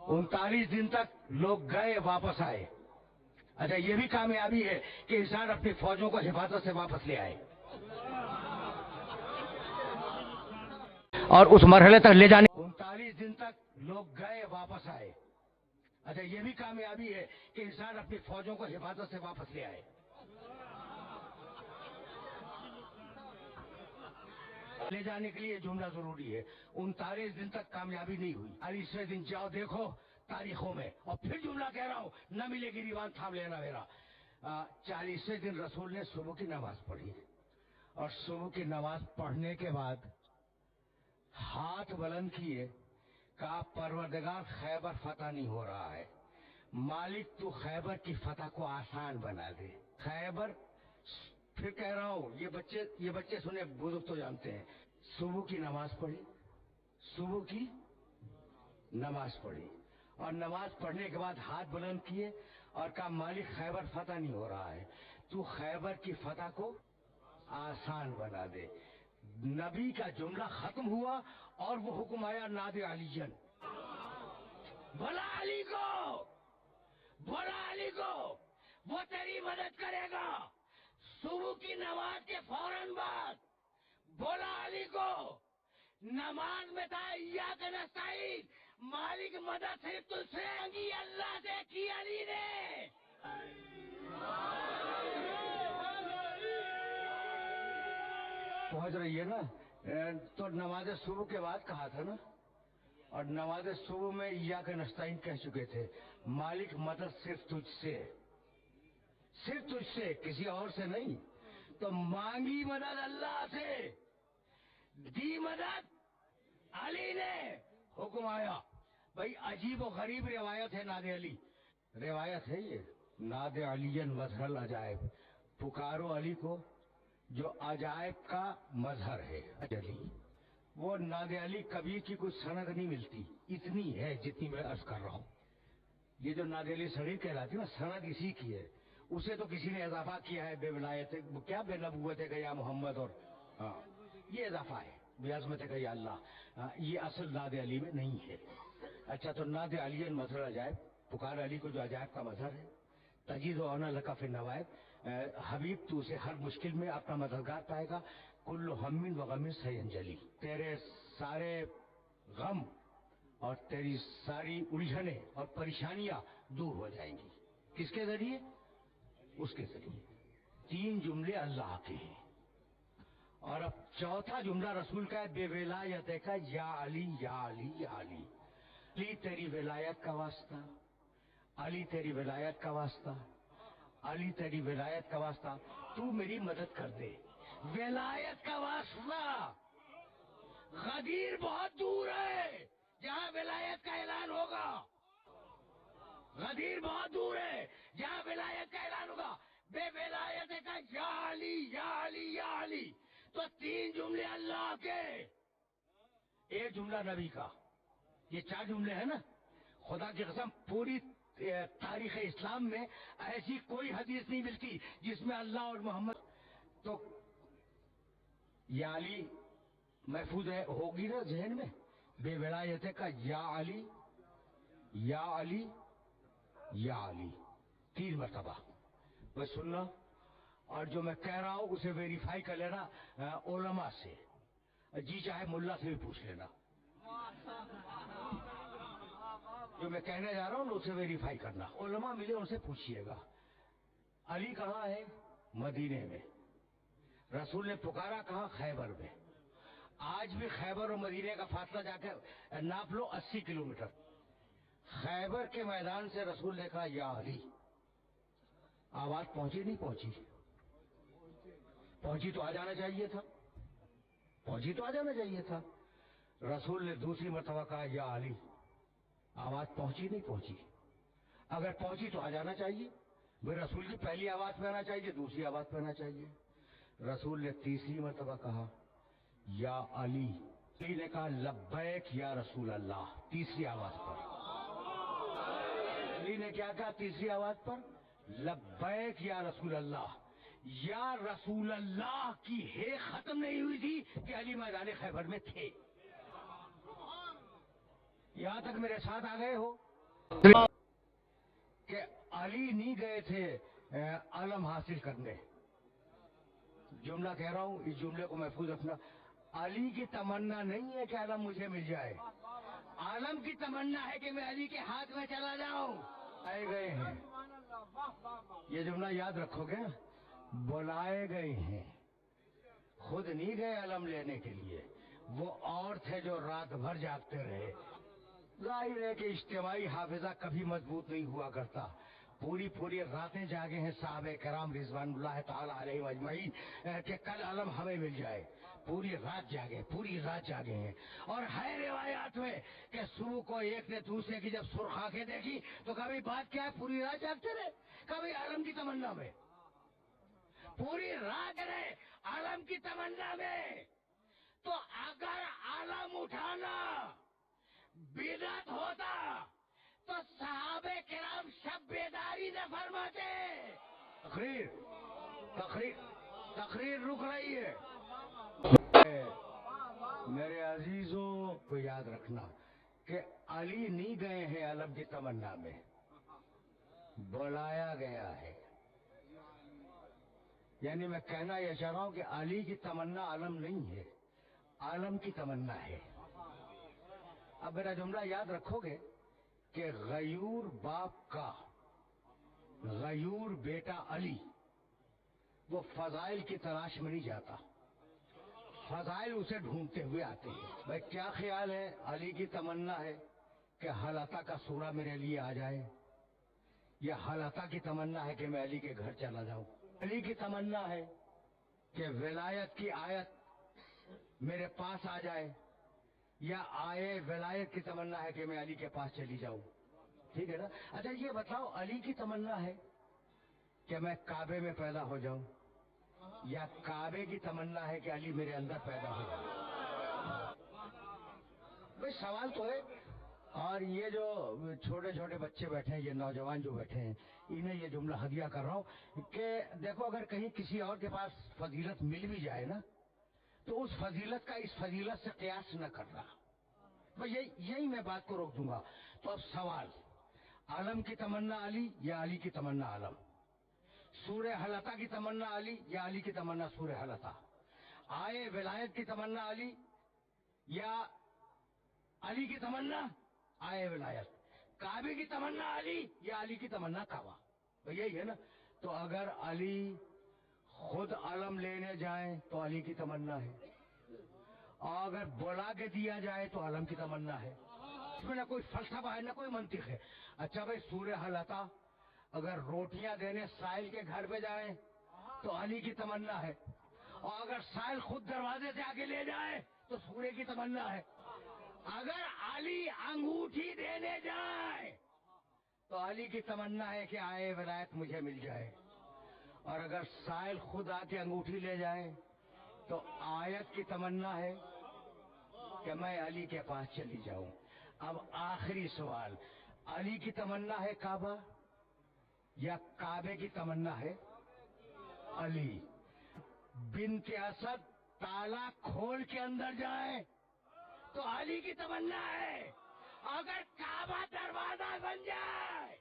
39 दिन तक लोग गए वापस आए। अच्छा, ये भी कामयाबी है कि इंसान अपनी फौजों को हिफाजत से वापस ले आए और उस मरहले तक ले जाने। 39 दिन तक लोग गए वापस आए। अच्छा, ये भी कामयाबी है कि इंसान अपनी फौजों को हिफाजत से वापस ले आए। ले जाने के लिए जुमला जरूरी है। 39 दिन तक कामयाबी नहीं हुई। 40वें दिन जाओ देखो तारीखों में, और फिर जुमला कह रहा हूं, न मिलेगी दीवान थाम लेना मेरा। 40वें दिन रसूल ने सुबह की नमाज पढ़ी, और सुबह की नमाज पढ़ने के बाद हाथ बुलंद किए, कहा परवरदिगार खैबर फतह नहीं हो रहा है, मालिक तू खैबर की फतह को आसान बना दे। खैबर, फिर कह रहा हूं, ये बच्चे सुने, बुजुर्ग तो जानते हैं। सुबह की नमाज पढ़ी, सुबह की नमाज पढ़ी, और नमाज पढ़ने के बाद हाथ बुलंद किए और कहा मालिक खैबर फतह नहीं हो रहा है, तू खैबर की फतह को आसान बना दे। नबी का जुमला खत्म हुआ और वो हुक्म आया नादे अलीजन, भला अली को, भला अली को, वो तेरी मदद करेगा। सुबह की नमाज के फौरन बाद बोला अली को, नमाज में था इय्याक नस्तईन, मालिक मदद सिर्फ तुझसे मांगी, अल्लाह से की अली ने। पहुंच रही है ना? तो नमाज सुबह के बाद कहा था ना, और नमाज सुबह में इय्याक नस्तईन कह चुके थे, मालिक मदद सिर्फ तुझसे, सिर्फ तुझसे, किसी और से नहीं। तो मांगी मदद अल्लाह से, दी मदद अली ने, हुक्म आया। भाई अजीब और गरीब रिवायत है नादे अली, रिवायत है ये, नादे अलीयन मजहर अजायब, पुकारो अली को जो अजायब का मजहर है अली। वो नादे अली कबीर की कुछ सनद नहीं मिलती, इतनी है जितनी मैं अर्ज कर रहा हूं। ये जो नादे अली शरीफ कहलाती है ना, सनद इसी की है, उसे तो किसी ने इजाफा किया है, बेवलायत क्या बेनबूवत है या मोहम्मद, और हाँ ये इजाफा है, बेअज़मत है या अल्लाह, ये असल नादे अली में नहीं है। अच्छा, तो नादे अली मजहर अजायब, पुकार अली को जो अजायब का मजहर है, तजीद आना लका फिर नवायब, हबीब तू उसे हर मुश्किल में अपना मददगार पाएगा। कुल्लु हम्मिन व गमिन सयंजली, तेरे सारे गम और तेरी सारी उलझने और परेशानियां दूर हो जाएंगी। किसके जरिए? उसके जरिए। 3 जुमले अल्लाह के हैं, और अब चौथा जुमला रसूल का है, बेविलायत का, या अली या अली या अली। अली तेरी विलायत का वास्ता, अली तेरी विलायत का वास्ता, अली तेरी विलायत का वास्ता, तू मेरी मदद कर दे। विलायत का वास्ता, गदीर बहुत दूर है जहां विलायत का ऐलान होगा, गदीर बहुत दूर है जहां विलायत का ऐलान होगा। बेविलायत का या अली या अली या अली। तो 3 जुमले अल्लाह के, एक जुमला नबी का, ये 4 जुमले हैं ना। खुदा की कसम पूरी तारीख इस्लाम में ऐसी कोई हदीस नहीं मिलती जिसमें अल्लाह और मोहम्मद, तो या अली महफूज है, होगी ना जहन में। बेविलायत का या अली या अली या अली 3 मरतबा, बस सुनना, और जो मैं कह रहा हूं उसे वेरीफाई कर लेना उलमा से, जी चाहे मुल्ला से भी पूछ लेना। जो मैं कहने जा रहा हूं ना उसे वेरीफाई करना, उलमा मिले उनसे पूछिएगा। अली कहां है? मदीने में। रसूल ने पुकारा कहां? खैबर में। आज भी खैबर और मदीने का फासला जाकर नाप लो, 80 किलोमीटर। खैबर के मैदान से रसूल ने कहा या अली, आवाज पहुंची नहीं पहुंची? पहुंची तो आ जाना चाहिए था, पहुंची तो आ जाना चाहिए था। रसूल ने दूसरी मरतबा कहा या अली, आवाज पहुंची नहीं पहुंची? अगर पहुंची तो आ जाना चाहिए, भाई रसूल की पहली आवाज पे आना चाहिए, दूसरी आवाज पे आना चाहिए। रसूल ने तीसरी मरतबा कहा या अली, अली ने कहा लब्बैक या रसूल अल्लाह, तीसरी आवाज पर। अली ने क्या कहा तीसरी आवाज पर? लब्बैक या रसूल अल्लाह। या रसूल अल्लाह की है खत्म नहीं हुई थी कि अली मैदान खैबर में थे। यहां तक मेरे साथ आ गए हो? کہ علی نہیں گئے تھے علم حاصل کرنے. جملہ کہہ رہا ہوں, اس جملے کو محفوظ رکھنا. علی کی تمنا نہیں ہے کہ علم مجھے مل جائے, عالم کی تمنا ہے کہ میں علی کے ہاتھ میں چلا جاؤں. آئے گئے ہیں, یہ جملہ یاد رکھو گے. بلائے گئے ہیں, خود نہیں گئے علم لینے کے لیے, وہ اور تھے جو رات بھر جاگتے رہے. ظاہر ہے کہ اجتماعی حافظہ کبھی مضبوط نہیں ہوا کرتا. پوری راتیں جاگے ہیں صحابہ کرام رضوان اللہ تعالی علیہ اجمعین کہ کل علم ہمیں مل جائے. پوری رات جاگے ہیں. اور ہے روایات میں کہ صبح کو ایک نے دوسرے کی جب سرخ آنکھیں دیکھی تو کبھی بات کیا ہے, پوری رات جاگتے رہے, کبھی عالم کی تمنا میں پوری رات رہے عالم کی تمنا میں. تو اگر عالم اٹھانا بدعت ہوتا تو صحابہ کرام شب بیداری نہ فرماتے. تقریر رک رہی ہے. میرے عزیزوں کو یاد رکھنا کہ علی نہیں گئے ہیں علم کی تمنا میں, بلایا گیا ہے. یعنی میں کہنا یہ چاہ رہا ہوں کہ علی کی تمنا علم نہیں ہے, عالم کی تمنا ہے. اب میرا جملہ یاد رکھو گے کہ غیور باپ کا غیور بیٹا علی وہ فضائل کی تلاش میں نہیں جاتا, فضائل اسے ڈھونڈتے ہوئے آتے ہیں. بھائی کیا خیال ہے, علی کی تمنا ہے کہ حلقہ کا سورہ میرے لیے آ جائے, یا حلقہ کی تمنا ہے کہ میں علی کے گھر چلا جاؤں. علی کی تمنا ہے کہ ولایت کی آیت میرے پاس آ جائے, یا آئے ولایت کی تمنا ہے کہ میں علی کے پاس چلی جاؤں. ٹھیک ہے نا. اچھا یہ بتاؤ, علی کی تمنا ہے کہ میں کعبے میں پیدا ہو جاؤں, یا کعبے کی تمنا ہے کہ علی میرے اندر پیدا ہو جائے؟ بھئی سوال تو ہے. اور یہ جو چھوٹے چھوٹے بچے بیٹھے ہیں, یہ نوجوان جو بیٹھے ہیں, انہیں یہ جملہ ہدیہ کر رہا ہوں کہ دیکھو اگر کہیں کسی اور کے پاس فضیلت مل بھی جائے نا, تو اس فضیلت کا اس فضیلت سے قیاس نہ کرنا. بھئی یہی میں بات کو روک دوں گا. تو اب سوال, عالم کی تمنا علی یا علی کی تمنا عالم؟ سورہ حلقہ کی تمنا علی یا علی کی تمنا سورہ حلقہ؟ آئے ولایت کی تمنا علی یا علی کی تمنا آئے ولایت؟ کعبے کی تمنا علی یا علی کی تمنا کعبہ؟ یہی ہے نا. تو اگر علی خود علم لینے جائیں تو علی کی تمنا ہے, اور اگر بلا کے دیا جائے تو علم کی تمنا ہے. اس میں نہ کوئی فلسفہ ہے نہ کوئی منطق ہے. اچھا بھائی, سورہ حلقہ اگر روٹیاں دینے سائل کے گھر پہ جائیں تو علی کی تمنا ہے, اور اگر سائل خود دروازے سے آگے لے جائے تو سورے کی تمنا ہے. اگر علی انگوٹھی دینے جائے تو علی کی تمنا ہے کہ آئے ولایت مجھے مل جائے, اور اگر سائل خود آ کے انگوٹھی لے جائے تو آیت کی تمنا ہے کہ میں علی کے پاس چلی جاؤں. اب آخری سوال, علی کی تمنا ہے کعبہ یا کعبے کی تمنا ہے علی؟ بنت اسد تالا کھول کے اندر جائے تو علی کی تمنا ہے, اگر کعبہ دروازہ بن جائے